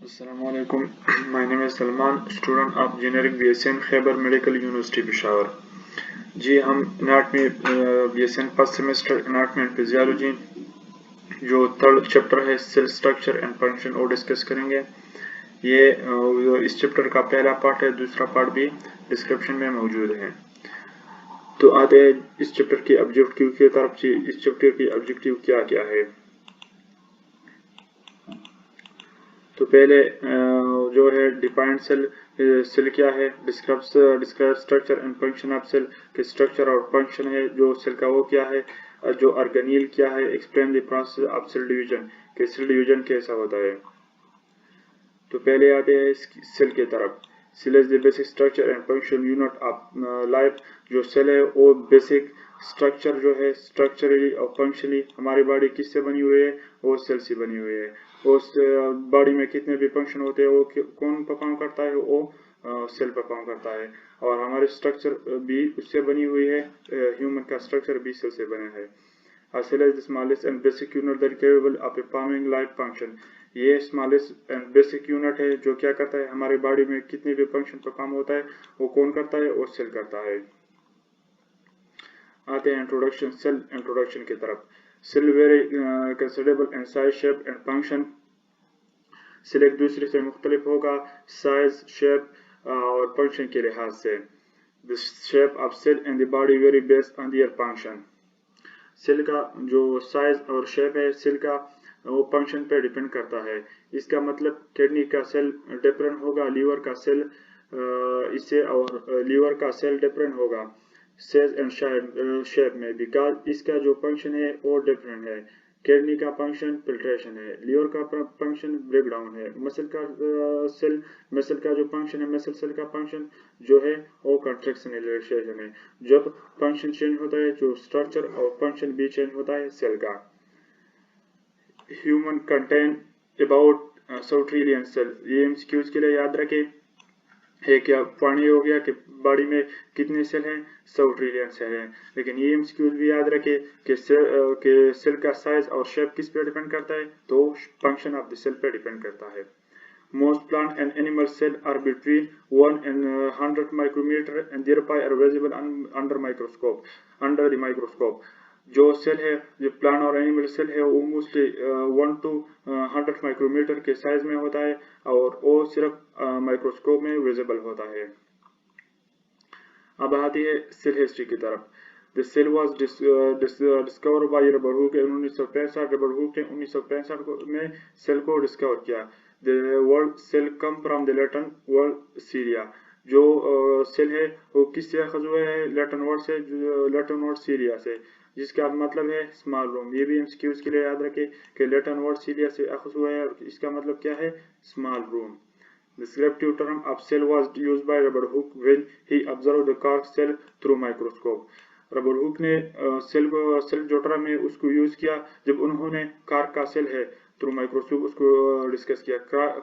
Assalamualaikum. My name is Salman, student of engineering BSN Khyber medical university Peshawar. जी हम anatomy BSN first semester anatomy and physiology जो third chapter है cell structure and function वो discuss करेंगे। ये इस चैप्टर का पहला पार्ट है, दूसरा पार्ट भी डिस्क्रिप्शन में मौजूद है। तो आते हैं इस चैप्टर की ऑब्जेक्टिव की तरफ से। इस चैप्टर की ऑब्जेक्टिव क्या क्या है। तो पहले जो है डिफाइंड सेल, सेल क्या है, describe structure and function of cell के स्ट्रक्चर और फंक्शन है जो सेल का वो क्या है, जो ऑर्गेनील क्या है, explain the process of cell division के सेल डिवीजन कैसा होता है। तो पहले आते हैं सेल की तरफ। Cell is the basic structure and function unit of life. जो सेल है वो बेसिक स्ट्रक्चर जो है स्ट्रक्चरली और फंक्शनली हमारी बॉडी किससे बनी हुई है, वो सेल से बनी हुई है। उस बॉडी में कितने भी फंक्शन होते हैं वो कौन परफॉर्म करता है, वो सेल परफॉर्म करता है। और हमारे स्ट्रक्चर भी उससे बनी हुई है, ह्यूमन का स्ट्रक्चर भी सेल से बना है। A cell is the smallest and basic unit that capable of performing life function। ये स्मॉलेस्ट एंड बेसिक यूनिट है जो क्या करता है, हमारी बॉडी में कितने भी फंक्शन परफॉर्म होता है वो कौन करता है, वो सेल करता है। आते हैं इंट्रोडक्शन, सेल इंट्रोडक्शन की तरफ। Cell vary considerable in size, shape and function. Cell एक दूसरे से मुख्तलिफ होगा साइज, शेप और फंक्शन के लिहाज से। The shape of cell in the body vary based on their function. Cell का जो साइज और शेप है सेल का वो फंक्शन पे डिपेंड करता है। इसका मतलब किडनी का सेल डिफरेंट होगा लीवर का सेल इससे, और लीवर का सेल डिफरेंट होगा साइज एंड शेप में, बिकॉज इसका जो फंक्शन है वो डिफरेंट है। किडनी का फंक्शन फिल्ट्रेशन है, लीवर का फंक्शन ब्रेक डाउन है, मसल का सेल मसल का जो फंक्शन है, मसल सेल का फंक्शन जो है वो कंट्रैक्शन रिलेशन है। जब फंक्शन चेंज होता है जो स्ट्रक्चर और फंक्शन भी चेंज होता है सेल का। Human contain about 100 trillion cell. ये एमसीक्यूज के लिए याद रखें। एक क्या पानी हो गया कि बॉडी में कितने सेल हैं, 100 ट्रिलियन सेल हैं। लेकिन ये एमसीक्यूज भी याद रखें कि सेल का साइज और शेप किस पे डिपेंड करता है, तो फंक्शन ऑफ द सेल पे डिपेंड करता है। Most plant and animal cells are between 1 and 100 micrometer and thereby are visible under the microscope। जो सेल है, जो प्लांट और एनिमल सेल है वो मोस्टली 1 to 100 माइक्रोमीटर के साइज में होता है और वो सिर्फ माइक्रोस्कोप में विजिबल होता है। अब आती है सेल हिस्ट्री की तरफ। The cell was discover by Robert Hooke in 1965। Robert Hooke ने 1965 में सेल को डिस्कवर किया। The word cell come from the Latin word cella. जो सेल है वो किससे अखज हुआ है, लैटिन वर्ड से, लैटिन वर्ड सीरिया से, जिसका मतलब है स्मॉल रूम। ये भी एमसीक्यूज के लिए याद रखें कि लैटिन वर्ड सीरिया से अखज हुआ है और इसका मतलब क्या है, small room. The descriptive term of cell was used by Robert Hooke when he observed the cork cell through microscope। Rubber Hooke ने सेल जो टर्म है उसको यूज किया जब उन्होंने कार्क का सेल है थ्रू माइक्रोस्कोप उसको डिस्कस किया।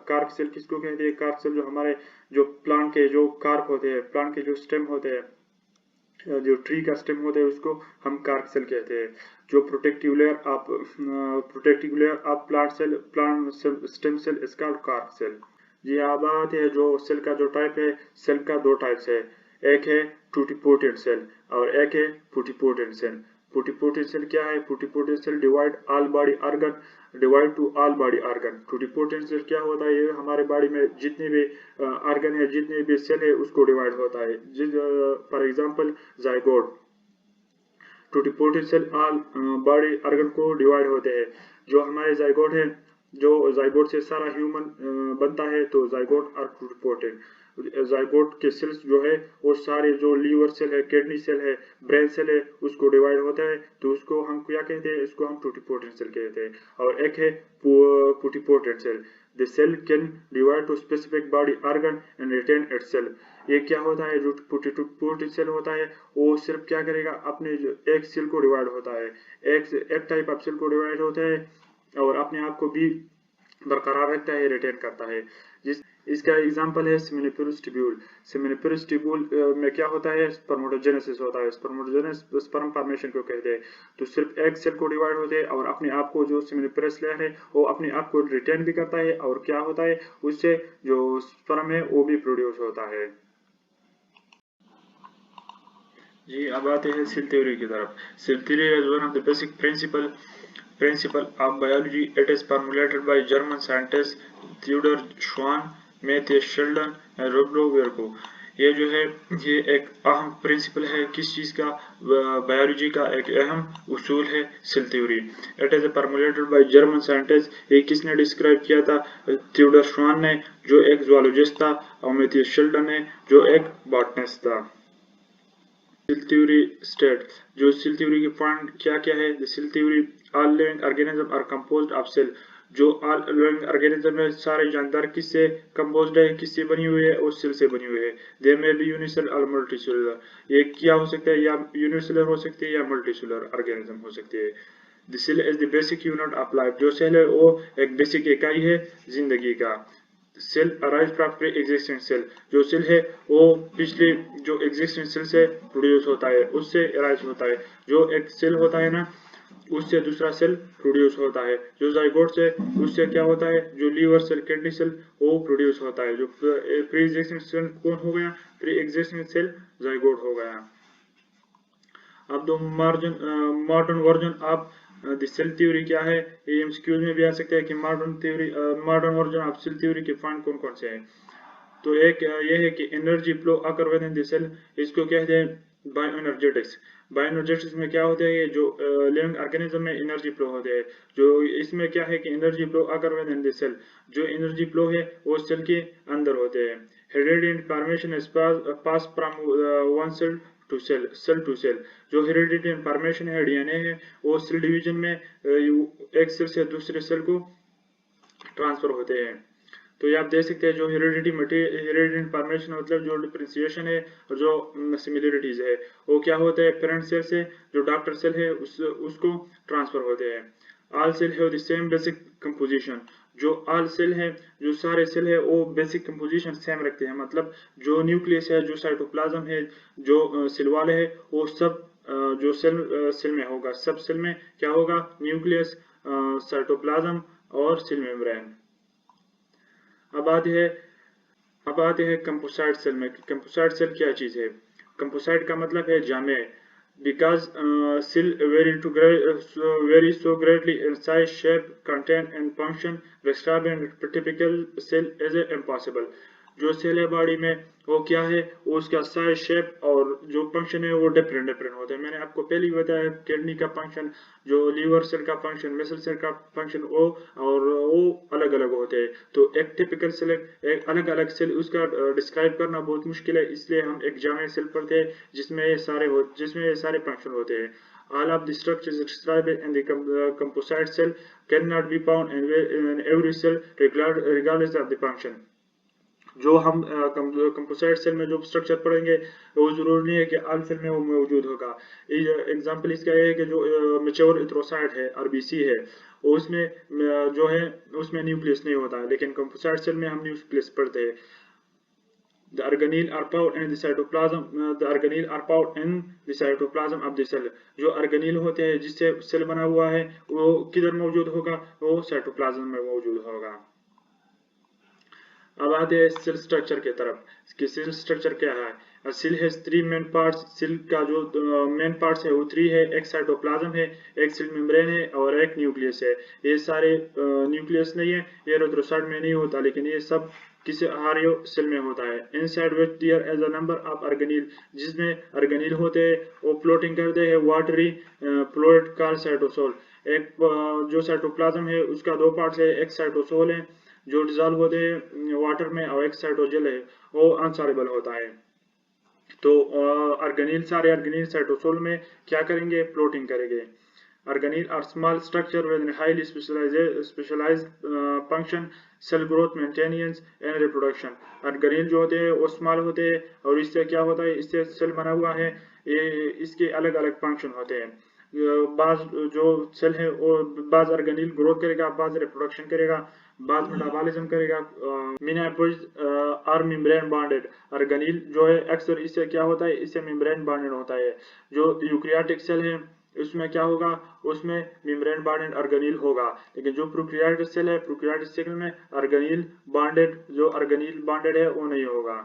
कार्क सेल किसको कहते हैं, कार्क सेल जो हमारे जो प्लांट के जो कार्क होते हैं, प्लांट के जो स्टेम होते हैं, जो ट्री का स्टेम होता है उसको हम कार्क सेल कहते हैं। जो protective layer of plant stem cell is called cork cell. ये अब बात है जो सेल का जो टाइप है, सेल का दो टाइप्स है, एक है टूटीपोटेंट सेल और एक है पुटीपोटेंट सेल। पुटीपोटेंट सेल क्या है, pluripotent cell divide to all body organ. Totipotent cell क्या होता है, ये हमारे बॉडी में जितने भी ऑर्गन है, जितने भी सेल है उसको डिवाइड होता है। For example zygote, totipotent cell all body organ को डिवाइड होते हैं। जो हमारे जाइगोट है, जो जाइगोट से सारा ह्यूमन बनता है, तो जाइगोट और टूटीपोटेंट। जाइगोट के सेल्स जो है वो सारे जो लीवर सेल है, किडनी सेल है, ब्रेन सेल है उसको डिवाइड होता है, तो उसको हम क्या कहते हैं, इसको हम टूटीपोटेंट सेल कहते हैं। और एक है pluripotent cell. The cell can divide to specific body organ and retain itself. ये क्या होता है, जो पुटीपोटेंट सेल होता है वो सिर्फ क्या करेगा, अपने एक सेल को डिवाइड होता है, एक टाइप ऑफ सेल को डिवाइड होता है और अपने आप को भी बरकरार रखता है, रिटेन करता है। जिस इसका एग्जांपल है सेमिनिफरस ट्यूब्यूल। सेमिनिफरस ट्यूब्यूल में क्या होता है, स्पर्मेटोजेनेसिस होता है। स्पर्मेटोजेनेसिस स्पर्म फॉर्मेशन को कहते हैं। तो सिर्फ एक सेल को डिवाइड होते हैं और अपने आप को, जो सेमिनिफरस लेयर है वो अपने आप को रिटेन भी करता है, और क्या होता है उससे जो स्पर्म है वो भी प्रोड्यूस होता है। जी अब आते हैं सेल थ्योरी की तरफ। Cell theory is one of the basic principle of biology. It is formulated by German scientists Theodor Schwann, Matthias Sheldon and Robert Virchow. ये जो है ये एक अहम प्रिंसिपल है किस चीज़ का, बायोलॉजी का एक अहम उसूल है cell theory. It is formulated by German scientist. ये किसने डिस्क्राइब किया था, थियोडर श्वान ने जो एक जूलॉजिस्ट था, और मैथियस शेल्डन ने जो एक बॉटनिस्ट था। सेल थ्योरी स्टेट, जो सेल थ्योरी के पॉइंट क्या क्या है। The cell theory, all living organism are composed of cell. जो ऑल लिविंग ऑर्गेनिज्म है सारे जानदार किससे कंपोज्ड है, किससे बनी हुई है, और सेल से बनी हुई है। दे में बी यूनिसेलुलर और मल्टीसेलुलर। ये क्या हो सकता है, या यूनिसेलुलर हो सकती है या मल्टीसेलुलर ऑर्गेनिज्म हो सकती है। The cell is the basic unit of life. जो सेल है वो एक बेसिक इकाई है जिंदगी का। Cell arise from preexisting cell. जो सेल है वो पिछले जो एग्जिस्टिंग सेल से प्रोड्यूस होता है, उससे अराइज होता है। जो एक सेल होता है ना, उससे दूसरा सेल प्रोड्यूस होता है। जो जाइगोट से, उससे क्या होता है, जो लीवर सेल, किडनी सेल वो प्रोड्यूस होता है। जो प्री एग्जिस्टिंग सेल कौन हो गया, प्री एग्जिस्टिंग सेल जाइगोट हो गया। अब दो modern version of the cell theory क्या है, ये एमसीक्यूज में भी आ सकता है कि modern version of cell theory के पॉइंट कौन कौन से हैं। तो एक ये है कि energy flow occur within the cell. इसको कहते हैं बायोएनर्जेटिक्स। बायोएनर्जेटिक्स में क्या होते हैं, जो लिविंग ऑर्गेनिज्म में एनर्जी फ्लो होते हैं। जो इसमें क्या है कि energy flow occur within the cell. जो एनर्जी फ्लो है वो सेल के अंदर होते हैं। Heredity information is pass from one cell to cell to cell. जो हेरिडिटी इन्फॉर्मेशन है, डीएनए है, वो सेल डिवीजन में एक सेल से दूसरे सेल को ट्रांसफर होते हैं। तो ये आप देख सकते हैं, जो हेरिडिटी इन्फॉर्मेशन मतलब जो डिफरेंशिएशन है और जो सिमिलरिटीज है, वो क्या होता है, पेरेंट सेल से जो डॉटर सेल है उसको ट्रांसफर होते हैं। All cell have the same basic composition. जो ऑल सेल है, जो सारे सेल है वो बेसिक कंपोजिशन सेम रखते हैं। मतलब जो न्यूक्लियस है, जो साइटोप्लाज्म है, जो सेल वाले है, वो सब जो सेल में होगा। सब सेल में क्या होगा, न्यूक्लियस, साइटोप्लाज्म और सेल मेम्ब्रेन। अब आते हैं कंपोसाइट सेल में। कंपोसाइट सेल क्या चीज है। कंपोसाइट का मतलब है जामे। Because cell vary so greatly in size, shape, content and function, describing typical cell is impossible। जो सेल है बॉडी में वो क्या है, वो उसका साइज, शेप और जो फंक्शन है वो डिफरेंट होते हैं। मैंने आपको पहले ही बताया, किडनी का फंक्शन, जो लीवर सेल का फंक्शन, मसल सेल का फंक्शन, वो और वो अलग अलग होते हैं। तो एक टिपिकल सेल, एक अलग अलग सेल, उसका डिस्क्राइब करना बहुत मुश्किल है। इसलिए हम एक जामे सेल पढ़ते हैं जिसमें ये सारे फंक्शन होते हैं। All of the structures described in the composite cell cannot be found in every cell regardless of the function। जो हम कंपोसाइट सेल में जो स्ट्रक्चर पढ़ेंगे वो जरूरी नहीं है कि आल सेल में वो मौजूद होगा। एग्जांपल इसका ये है कि जो मैच्योर एरिथ्रोसाइट है, आरबीसी है, उसमें जो है उसमें न्यूक्लियस नहीं होता है, लेकिन कंपोसाइट सेल में हम न्यूक्लियस पढ़ते हैं। The organelle are found in the cytoplasm. The organelle are found in the cytoplasm of the cell। जो ऑर्गेनील होते हैं जिससे सेल बना हुआ है वो किधर मौजूद होगा, वो साइटोप्लाज्म में मौजूद होगा। अब आते हैं सेल स्ट्रक्चर की तरफ कि सेल स्ट्रक्चर क्या है। Cell has three main parts. Cell का जो मेन पार्ट्स है वो थ्री है। एक साइटोप्लाज्म है, एक सेल मेम्ब्रेन है और एक न्यूक्लियस है। ये सारे न्यूक्लियस नहीं है, ये एरिथ्रोसाइट में नहीं होता, लेकिन ये सब किसी हारियो सेल में होता है। Inside which there is a number of organelle. जिसमें ऑर्गेनील होते हैं वो फ्लोटिंग करते हैं वाटरी फ्लूइड कॉल्ड साइटोसोल। एक जो साइटोप्लाज्म है उसका दो पार्ट्स है, एक साइटोसोल है जो डिजॉल्व होते हैं वाटर में, और एक साइटोजेल है वो अनसॉल्युबल होता है। तो सारे ऑर्गेनील साइटोसोल में क्या करेंगे, फ्लोटिंग करेंगे। Organelle are small structure with highly specialised function, cell growth, maintenance and reproduction. Organelle जो होते हैं वो स्मॉल होते हैं और इससे क्या होता है, इससे सेल बना हुआ है, ये इसके अलग अलग फंक्शन होते हैं। बाज जो सेल है वो बाज ऑर्गेनील ग्रोथ करेगा, बाज रिप्रोडक्शन करेगा, बाद मेटाबॉलिज्म करेगा। मिनापोइड आर मेम्ब्रेन बॉन्डेड। ऑर्गेनील जो है अक्सर इससे क्या होता है, इससे मेम्ब्रेन बॉन्डेड होता है। जो यूकैरियोटिक सेल है उसमें क्या होगा, उसमें मेम्ब्रेन बॉन्डेड ऑर्गेनील होगा। लेकिन जो प्रोकैरियोटिक सेल है, प्रोकैरियोटिक सेल में ऑर्गेनील बॉन्डेड, जो ऑर्गेनील बॉन्डेड है वो नहीं होगा।